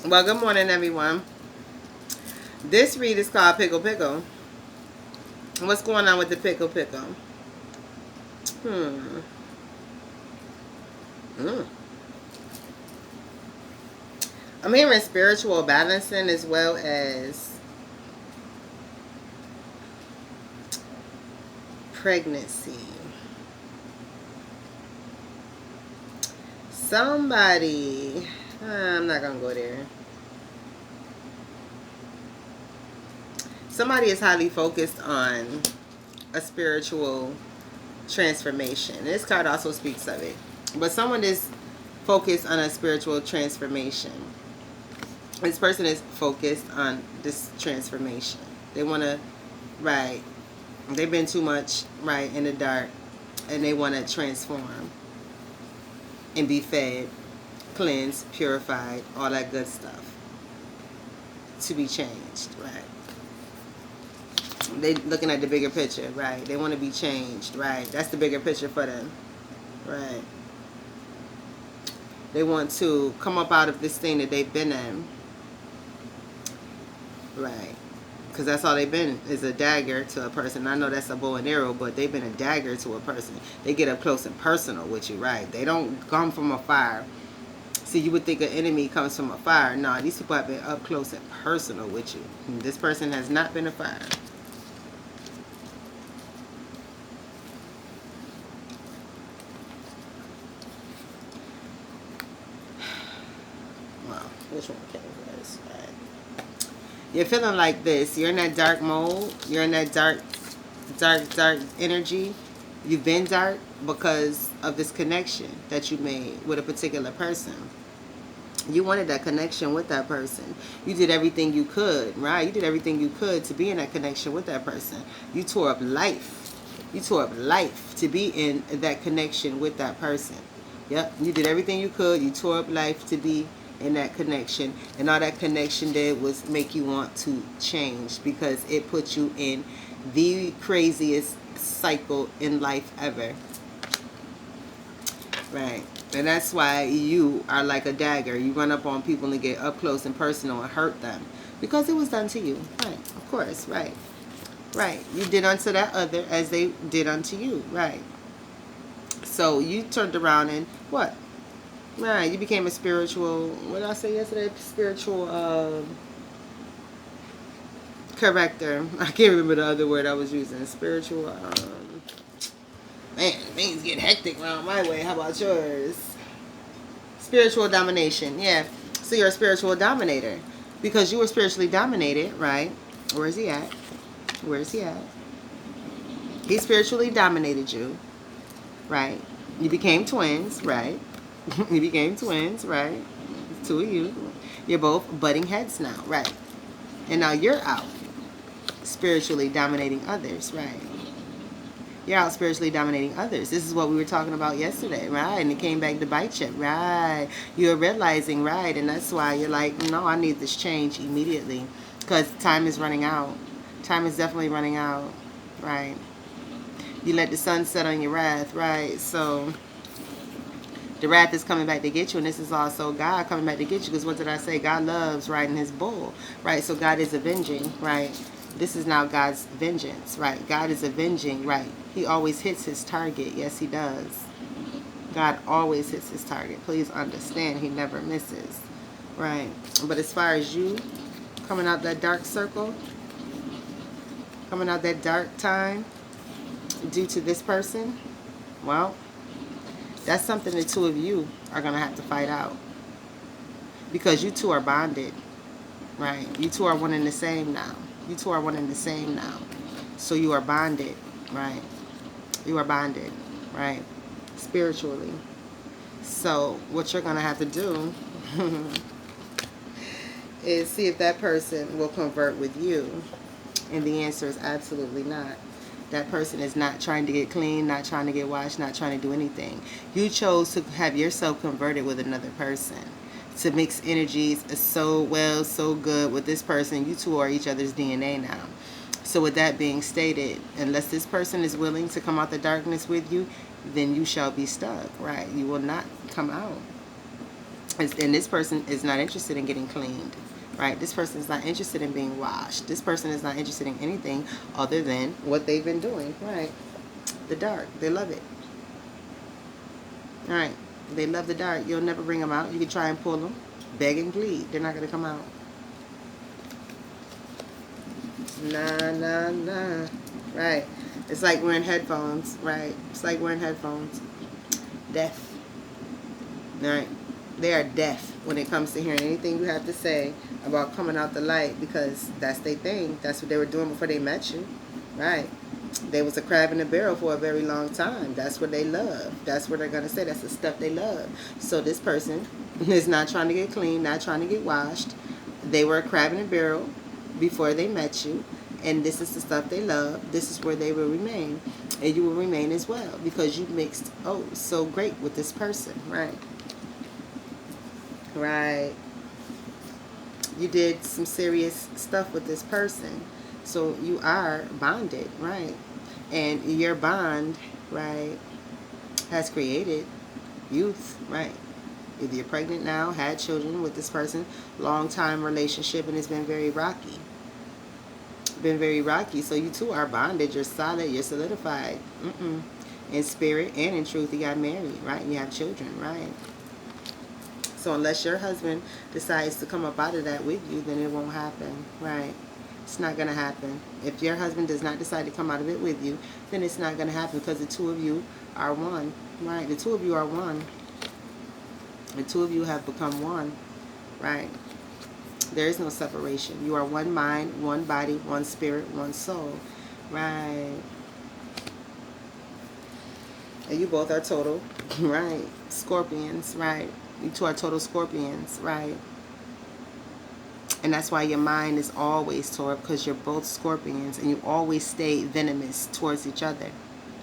Well, good morning, everyone. This read is called Pickle Pickle. What's going on with the Pickle Pickle? Hmm. Mm. I'm hearing spiritual balancing as well as pregnancy. Somebody, I'm not gonna go there. Somebody is highly focused on a spiritual transformation. This card also speaks of it. But someone is focused on a spiritual transformation. This person is focused on this transformation. They want to, right, they've been too much, right, in the dark, and they want to transform and be fed, cleansed, purified, all that good stuff to be changed, right. They looking at the bigger picture, right. They want to be changed, right. That's the bigger picture for them, right. They want to come up out of this thing that they've been in, right. Because that's all they've been is a dagger to a person. I know that's a bow and arrow, but they've been a dagger to a person. They get up close and personal with you, right? They don't come from afar. See, you would think an enemy comes from afar. No, these people have been up close and personal with you. And this person has not been afar. Wow, which one came first? All right. You're feeling like this. You're in that dark mode. You're in that dark energy. You've been dark because of this connection that you made with a particular person. You wanted that connection with that person. You did everything you could, right? You did everything you could to be in that connection with that person. You tore up life. You tore up life to be in that connection with that person. Yep, you did everything you could. You tore up life to be in that connection. And all that connection did was make you want to change because it put you in the craziest cycle in life ever. Right. And that's why you are like a dagger. You run up on people and get up close and personal and hurt them. Because it was done to you. Right. Of course. Right. Right. You did unto that other as they did unto you. Right. So you turned around and what? Right. You became a spiritual, what did I say yesterday? Spiritual corrector. I can't remember the other word I was using. Spiritual, man, things get hectic around my way. How about yours? Spiritual domination, yeah. So you're a spiritual dominator because you were spiritually dominated, right? Where is he at? Where is he at? He spiritually dominated you, right? You became twins, right? You became twins, right? Two of you. You're both butting heads now, right? And now you're out spiritually dominating others, right? You're out spiritually dominating others. This is what we were talking about yesterday, right? And it came back to bite you, right? You're realizing, right? And that's why you're like, no, I need this change immediately because time is running out. Time is definitely running out, right? You let the sun set on your wrath, right? So the wrath is coming back to get you, and this is also God coming back to get you because what did I say? God loves riding his bull, right? So God is avenging, right? This is now God's vengeance, right? God is avenging, right? He always hits his target. Yes, he does. God always hits his target. Please understand, he never misses, right? But as far as you coming out that dark circle, coming out that dark time due to this person, well, that's something the two of you are going to have to fight out because you two are bonded, right? You two are one and the same now. You two are one and the same now. So you are bonded, right? You are bonded, right? Spiritually. So what you're going to have to do is see if that person will convert with you. And the answer is absolutely not. That person is not trying to get clean, not trying to get washed, not trying to do anything. You chose to have yourself converted with another person. To mix energies so well, so good with this person. You two are each other's DNA now. So with that being stated, unless this person is willing to come out the darkness with you, then you shall be stuck, right? You will not come out. And this person is not interested in getting cleaned, right? This person is not interested in being washed. This person is not interested in anything other than what they've been doing, right? The dark. They love it. All right. They love the dark. You'll never bring them out. You can try and pull them, beg and plead. They're not going to come out. Nah, nah, nah. Right. It's like wearing headphones, right? It's like wearing headphones. Deaf. All right. They are deaf when it comes to hearing anything you have to say about coming out the light, because that's their thing. That's what they were doing before they met you, right? They was a crab in a barrel for a very long time. That's what they love. That's what they're going to say. That's the stuff they love. So this person is not trying to get clean, not trying to get washed. They were a crab in a barrel before they met you, and this is the stuff they love. This is where they will remain, and you will remain as well, because you mixed so great with this person, right? Right. You did some serious stuff with this person, so you are bonded, right? And your bond, right, has created youth, right? Either you're pregnant now, had children with this person, long time relationship, and it's been very rocky. Been very rocky. So you two are bonded. You're solid. You're solidified. In spirit and in truth. You got married, right? And you have children, right? So unless your husband decides to come up out of that with you, then it won't happen, right? It's not going to happen. If your husband does not decide to come out of it with you, then it's not going to happen, because the two of you are one, right? The two of you are one. The two of you have become one, right? There is no separation. You are one mind, one body, one spirit, one soul, right? And you both are total, right? Scorpions, right? You two are total scorpions, right? And that's why your mind is always tore up, because you're both scorpions, and you always stay venomous towards each other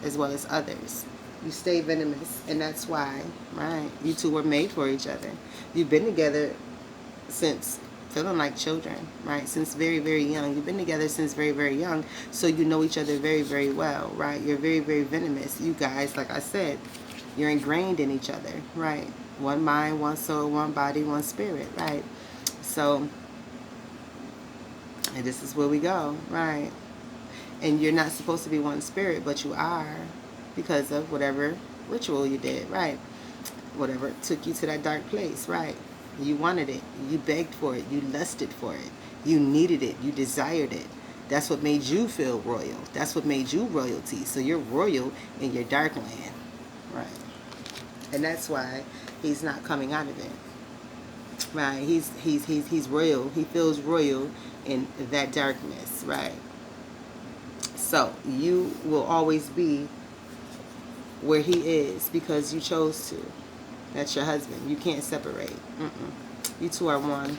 as well as others. You stay venomous, and that's why, right? You two were made for each other. You've been together since feeling like children, right? Since very, very young. You've been together since very, very young, so you know each other very, very well, right? You're very, very venomous. You guys, like I said, you're ingrained in each other, right? One mind, one soul, one body, one spirit, right? So, and this is where we go, right? And you're not supposed to be one spirit, but you are, because of whatever ritual you did, right? Whatever took you to that dark place, right? You wanted it. You begged for it. You lusted for it. You needed it. You desired it. That's what made you feel royal. That's what made you royalty. So you're royal in your dark land, right? And that's why he's not coming out of it, right? He's royal. He feels royal in that darkness, right? So you will always be where he is, because you chose to. That's your husband. You can't separate. You two are one.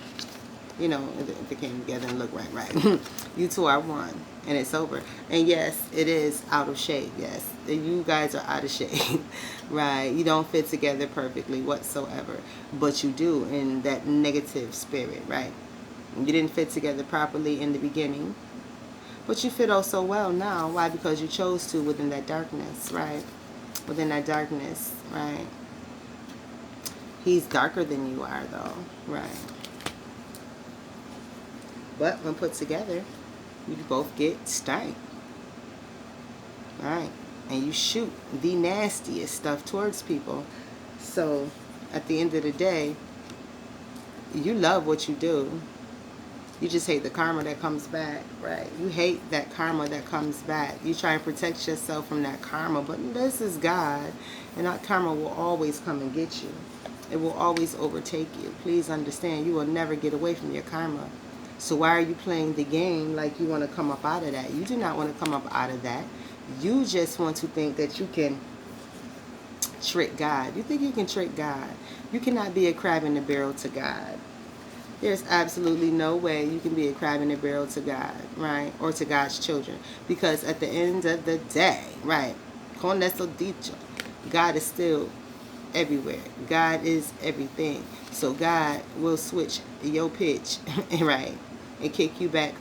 You know, if they came together and look right. You two are one, and it's over. And yes, it is out of shape. Yes, you guys are out of shape, right? You don't fit together perfectly whatsoever, but you do in that negative spirit, right? You didn't fit together properly in the beginning, but you fit oh so well now. Why? Because you chose to within that darkness, right? Within that darkness, right? He's darker than you are, though, right? But when put together, you both get stank, right? And you shoot the nastiest stuff towards people. So at the end of the day, you love what you do. You just hate the karma that comes back, right? You hate that karma that comes back. You try and protect yourself from that karma, but this is God, and that karma will always come and get you. It will always overtake you. Please understand, you will never get away from your karma. So why are you playing the game like you want to come up out of that? You do not want to come up out of that. You just want to think that you can trick God. You think you can trick God. You cannot be a crab in the barrel to God. There's absolutely no way you can be a crab in a barrel to God, right? Or to God's children. Because at the end of the day, right? Con eso dicho, God is still everywhere. God is everything. So God will switch your pitch, right? And kick you back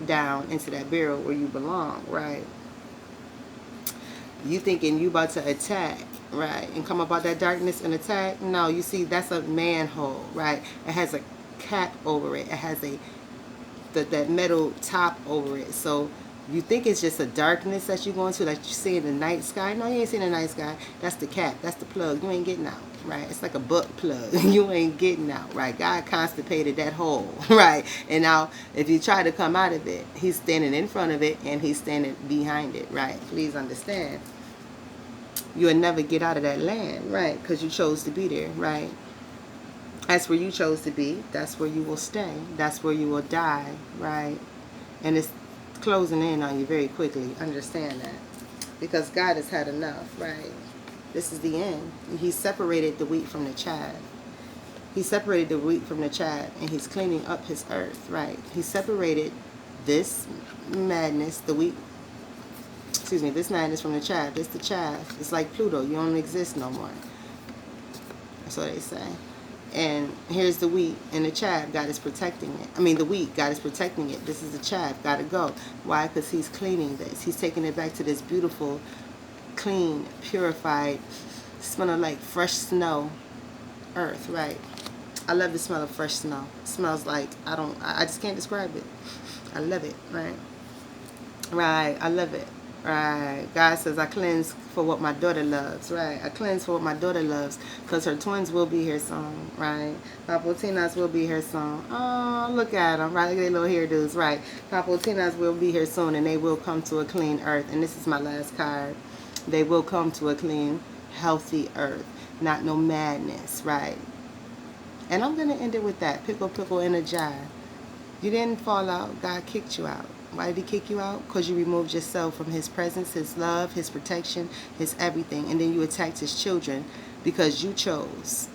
down into that barrel where you belong, right? You thinking you about to attack, right, and come about that darkness and attack. No, you see, that's a manhole, right? It has a cap over it. It has that metal top over it. So you think it's just a darkness that you're going to, like you see in the night sky. No, you ain't seeing the night sky. That's the cap. That's the plug. You ain't getting out, right? It's like a butt plug. You ain't getting out, right? God constipated that hole, right? And now if you try to come out of it, he's standing in front of it and he's standing behind it, right? Please understand. You'll never get out of that land, right? Because you chose to be there, right? That's where you chose to be. That's where you will stay. That's where you will die, right? And it's closing in on you very quickly. Understand that. Because God has had enough, right? This is the end. He separated the wheat from the chaff. He separated the wheat from the chaff, and he's cleaning up his earth, right? He separated this madness, the wheat, excuse me, this madness from the chaff. This the chaff. It's like Pluto. You don't exist no more. That's what they say. And here's the wheat and the chaff. God is protecting it. I mean, the wheat, God is protecting it. This is the chaff. Got to go. Why? Because he's cleaning this. He's taking it back to this beautiful, clean, purified, smelling like fresh snow earth, right? I love the smell of fresh snow. It smells like, I just can't describe it. I love it, right? Right, I love it. Right. God says, I cleanse for what my daughter loves. Right. I cleanse for what my daughter loves. Because her twins will be here soon. Right. Papotinas will be here soon. Oh, look at them. Right. Look at their little hairdos. Right. Papotinas will be here soon. And they will come to a clean earth. And this is my last card. They will come to a clean, healthy earth. Not no madness. Right. And I'm going to end it with that. Pickle, pickle in a jar. You didn't fall out. God kicked you out. Why did he kick you out? Because you removed yourself from his presence, his love, his protection, his everything. And then you attacked his children because you chose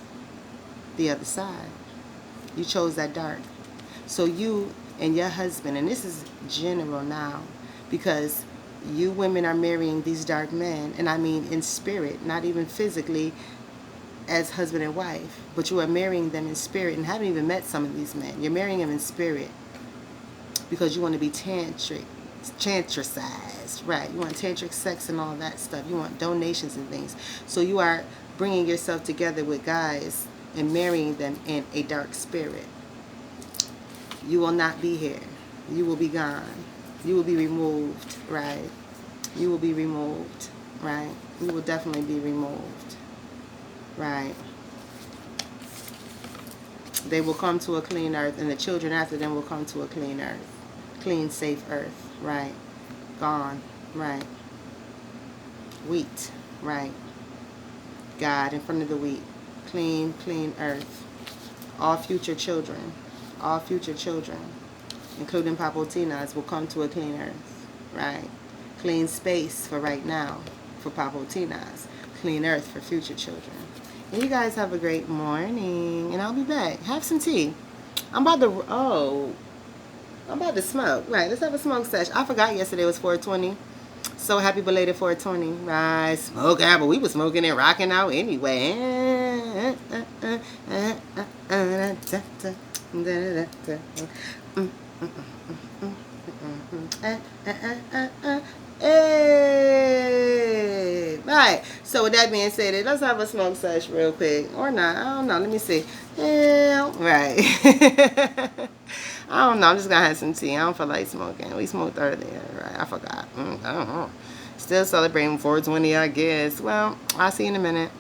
the other side. You chose that dark. So you and your husband, and this is general now, because you women are marrying these dark men, and I mean in spirit, not even physically as husband and wife, but you are marrying them in spirit and haven't even met some of these men. You're marrying them in spirit. Because you want to be tantricized, right? You want tantric sex and all that stuff. You want donations and things. So you are bringing yourself together with guys and marrying them in a dark spirit. You will not be here. You will be gone. You will be removed, right? You will be removed, right? You will definitely be removed, right? They will come to a clean earth, and the children after them will come to a clean earth. Clean, safe earth, right? Gone, right? Wheat, right? God in front of the wheat. Clean, clean earth. All future children, including Papotinas, will come to a clean earth, right? Clean space for right now, for Papotinas. Clean earth for future children. And you guys have a great morning, and I'll be back. Have some tea. I'm about to smoke. Right, let's have a smoke session. I forgot yesterday was 420. So happy belated 420. Right, smoke out, but we was smoking and rocking out anyway. Hey. Right, so with that being said, let's have a smoke session real quick. Or not, I don't know. Let me see. Yeah, right. I don't know. I'm just going to have some tea. I don't feel like smoking. We smoked earlier, right? I forgot. I don't know. Still celebrating 420, I guess. Well, I'll see you in a minute.